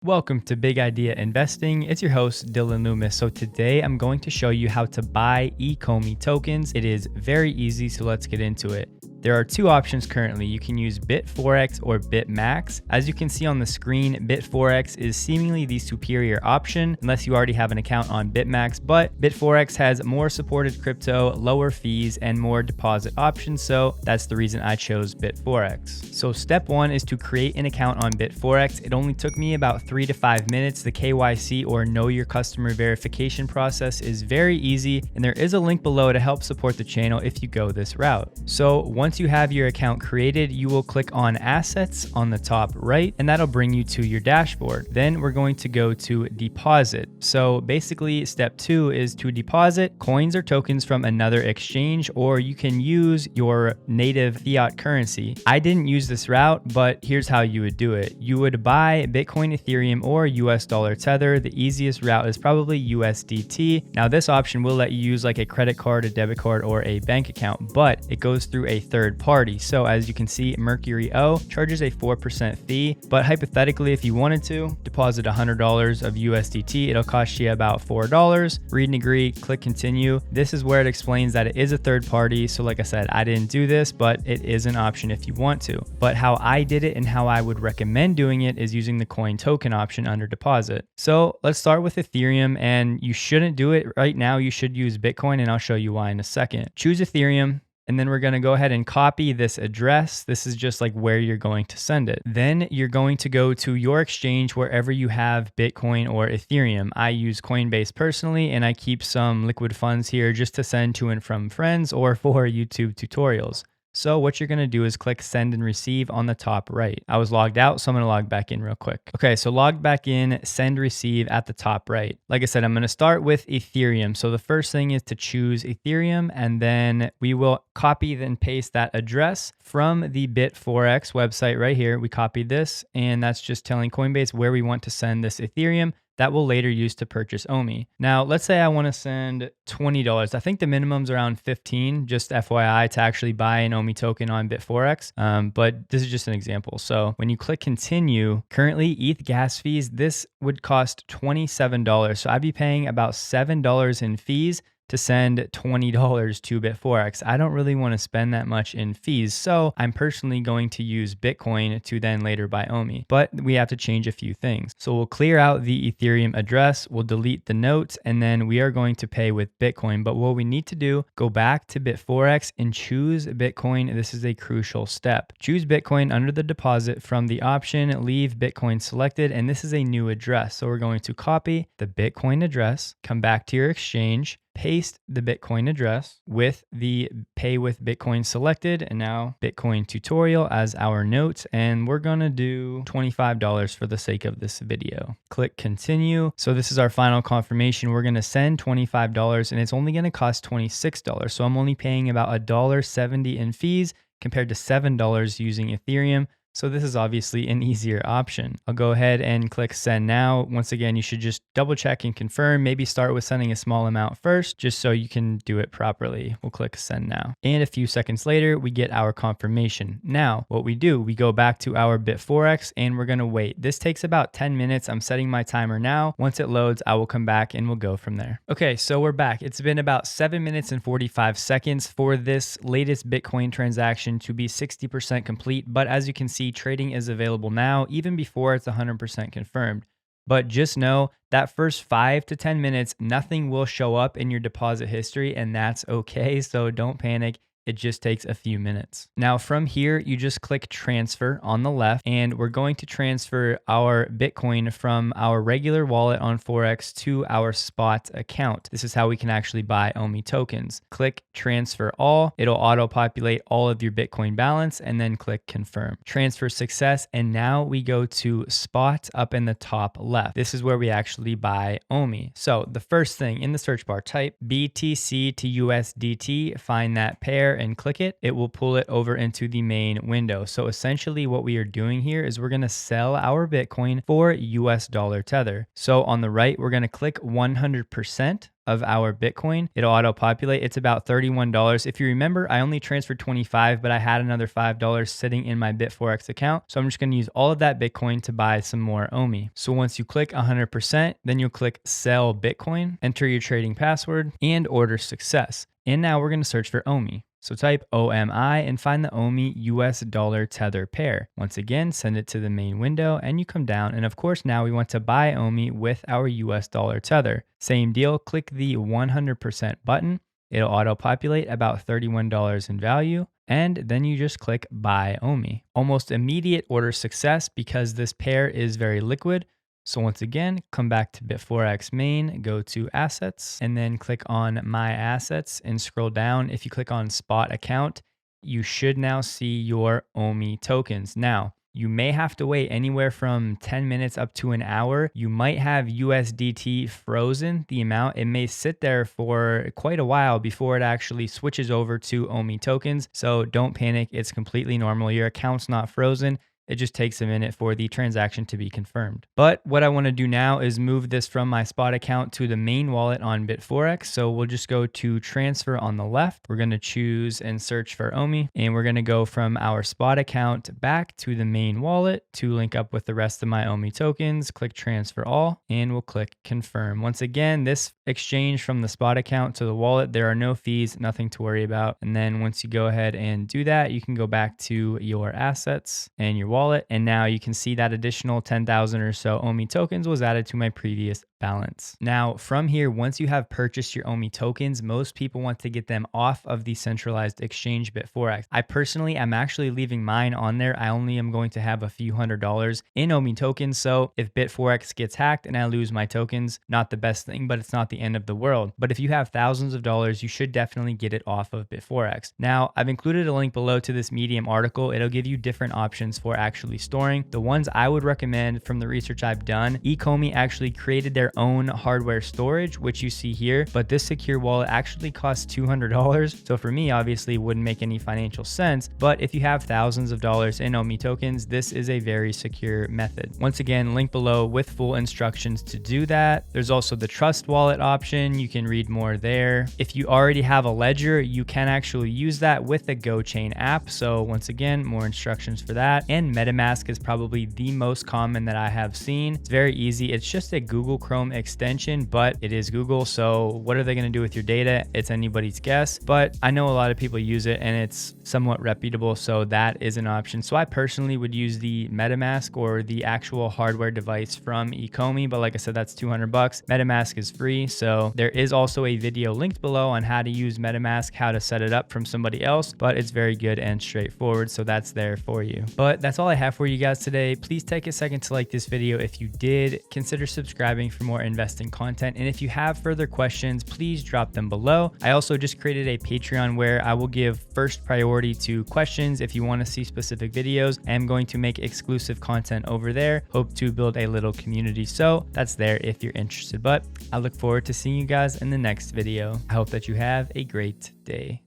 Welcome to Big Idea Investing. It's your host, Dylan Loomis. So today I'm going to show you how to buy ECOMI tokens. It is very easy, so let's get into it. There are two options currently. You can use Bit4x or BitMax. As you can see on the screen, Bit4x is seemingly the superior option unless you already have an account on BitMax, but Bit4x has more supported crypto, lower fees, and more deposit options, so that's the reason I chose Bit4x. So step one is to create an account on Bit4x. It only took me about 3 to 5 minutes. The KYC or Know Your Customer verification process is very easy, and there is a link below to help support the channel if you go this route. So once you have your account created, you will click on Assets on the top right, and that'll bring you to your dashboard. Then we're going to go to Deposit. So basically, step two is to deposit coins or tokens from another exchange, or you can use your native fiat currency. I didn't use this route, but here's how you would do it. You would buy Bitcoin, Ethereum, or US dollar Tether. The easiest route is probably USDT. Now, this option will let you use like a credit card, a debit card, or a bank account, but it goes through a third party. So as you can see, Mercury O charges a 4% fee, but hypothetically, if you wanted to deposit $100 of USDT, it'll cost you about $4. Read and agree, click continue. This is where it explains that it is a third party. So like I said, I didn't do this, but it is an option if you want to. But how I did it and how I would recommend doing it is using the coin token option under deposit. So let's start with Ethereum, and you shouldn't do it right now. You should use Bitcoin, and I'll show you why in a second. Choose Ethereum. And then we're going to go ahead and copy this address. This is just like where you're going to send it. Then you're going to go to your exchange wherever you have Bitcoin or Ethereum. I use Coinbase personally, and I keep some liquid funds here just to send to and from friends or for YouTube tutorials. So what you're going to do is click send and receive on the top right. I was logged out, so I'm going to log back in real quick. Okay, so logged back in, send receive at the top right. Like I said, I'm going to start with Ethereum. So the first thing is to choose Ethereum, and then we will copy then paste that address from the Bit4x website right here. We copied this, and that's just telling Coinbase where we want to send this Ethereum. That will later use to purchase OMI. Now, let's say I want to send $20. I think the minimum's around 15, just FYI, to actually buy an OMI token on Bit4x. But this is just an example. So when you click continue, currently ETH gas fees, this would cost $27. So I'd be paying about $7 in fees to send $20 to Bit4x. I don't really want to spend that much in fees, so I'm personally going to use Bitcoin to then later buy OMI. But we have to change a few things. So we'll clear out the Ethereum address, we'll delete the notes, and then we are going to pay with Bitcoin. But what we need to do, go back to Bit4x and choose Bitcoin. This is a crucial step. Choose Bitcoin under the deposit from the option, leave Bitcoin selected, and this is a new address. So we're going to copy the Bitcoin address, come back to your exchange, paste the Bitcoin address with the pay with Bitcoin selected, and now Bitcoin tutorial as our note, and we're gonna do $25 for the sake of this video. Click continue. So this is our final confirmation. We're gonna send $25, and it's only gonna cost $26. So I'm only paying about $1.70 in fees compared to $7 using Ethereum. So this is obviously an easier option. I'll go ahead and click send now. Once again, you should just double check and confirm. Maybe start with sending a small amount first, just so you can do it properly. We'll click send now. And a few seconds later, we get our confirmation. Now, what we do, we go back to our Bit4x and we're gonna wait. This takes about 10 minutes. I'm setting my timer now. Once it loads, I will come back and we'll go from there. Okay, so we're back. It's been about 7 minutes and 45 seconds for this latest Bitcoin transaction to be 60% complete. But as you can see, trading is available now, even before it's 100% confirmed. But just know that first 5 to 10 minutes, nothing will show up in your deposit history, and that's okay. So don't panic. It just takes a few minutes. Now from here, you just click transfer on the left, and we're going to transfer our Bitcoin from our regular wallet on Forex to our spot account. This is how we can actually buy OMI tokens. Click transfer all. It'll auto-populate all of your Bitcoin balance, and then click confirm. Transfer success, and now we go to spot up in the top left. This is where we actually buy OMI. So the first thing in the search bar, type BTC to USDT, find that pair, and click it, it will pull it over into the main window. So essentially what we are doing here is we're going to sell our Bitcoin for US dollar tether. So on the right, we're going to click 100% of our Bitcoin. It'll auto populate. It's about $31. If you remember, I only transferred 25, but I had another $5 sitting in my Bitforex account. So I'm just going to use all of that Bitcoin to buy some more OMI. So once you click 100%, then you'll click sell Bitcoin, enter your trading password, and order success. And now we're going to search for OMI. So type OMI and find the OMI US dollar tether pair. Once again, send it to the main window and you come down. And of course, now we want to buy OMI with our US dollar tether. Same deal, click the 100% button. It'll auto populate about $31 in value. And then you just click buy OMI. Almost immediate order success because this pair is very liquid. So once again, come back to Bitforex main, go to assets, and then click on my assets and scroll down. If you click on spot account, you should now see your OMI tokens. Now, you may have to wait anywhere from 10 minutes up to an hour. You might have USDT frozen, the amount. It may sit there for quite a while before it actually switches over to OMI tokens. So don't panic, it's completely normal. Your account's not frozen. It just takes a minute for the transaction to be confirmed. But what I want to do now is move this from my spot account to the main wallet on Bitforex. So we'll just go to transfer on the left. We're going to choose and search for OMI. And we're going to go from our spot account back to the main wallet to link up with the rest of my OMI tokens. Click transfer all and we'll click confirm. Once again, this exchange from the spot account to the wallet, there are no fees, nothing to worry about. And then once you go ahead and do that, you can go back to your assets and your wallet. And now you can see that additional 10,000 or so OMI tokens was added to my previous balance. Now from here, once you have purchased your OMI tokens, most people want to get them off of the centralized exchange Bitforex. I personally am actually leaving mine on there. I only am going to have a few $100s in OMI tokens. So if Bitforex gets hacked and I lose my tokens, not the best thing, but it's not the end of the world. But if you have thousands of dollars, you should definitely get it off of Bitforex. Now I've included a link below to this Medium article. It'll give you different options for actually storing. The ones I would recommend from the research I've done, ECOMI actually created their own hardware storage, which you see here, but this secure wallet actually costs $200. So for me, obviously it wouldn't make any financial sense, but if you have thousands of dollars in OMI tokens, this is a very secure method. Once again, link below with full instructions to do that. There's also the trust wallet option. You can read more there. If you already have a ledger, you can actually use that with the GoChain app. So once again, more instructions for that. And MetaMask is probably the most common that I have seen. It's very easy. It's just a Google Chrome extension, but it is Google. So what are they going to do with your data? It's anybody's guess, but I know a lot of people use it and it's somewhat reputable. So that is an option. So I personally would use the MetaMask or the actual hardware device from ECOMI. But like I said, that's $200. MetaMask is free. So there is also a video linked below on how to use MetaMask, how to set it up from somebody else, but it's very good and straightforward. So that's there for you. But that's all I have for you guys today. Please take a second to like this video. If you did, consider subscribing for more investing content. And if you have further questions, please drop them below. I also just created a Patreon where I will give first priority to questions. If you want to see specific videos, I'm going to make exclusive content over there. Hope to build a little community. So that's there if you're interested. But I look forward to seeing you guys in the next video. I hope that you have a great day.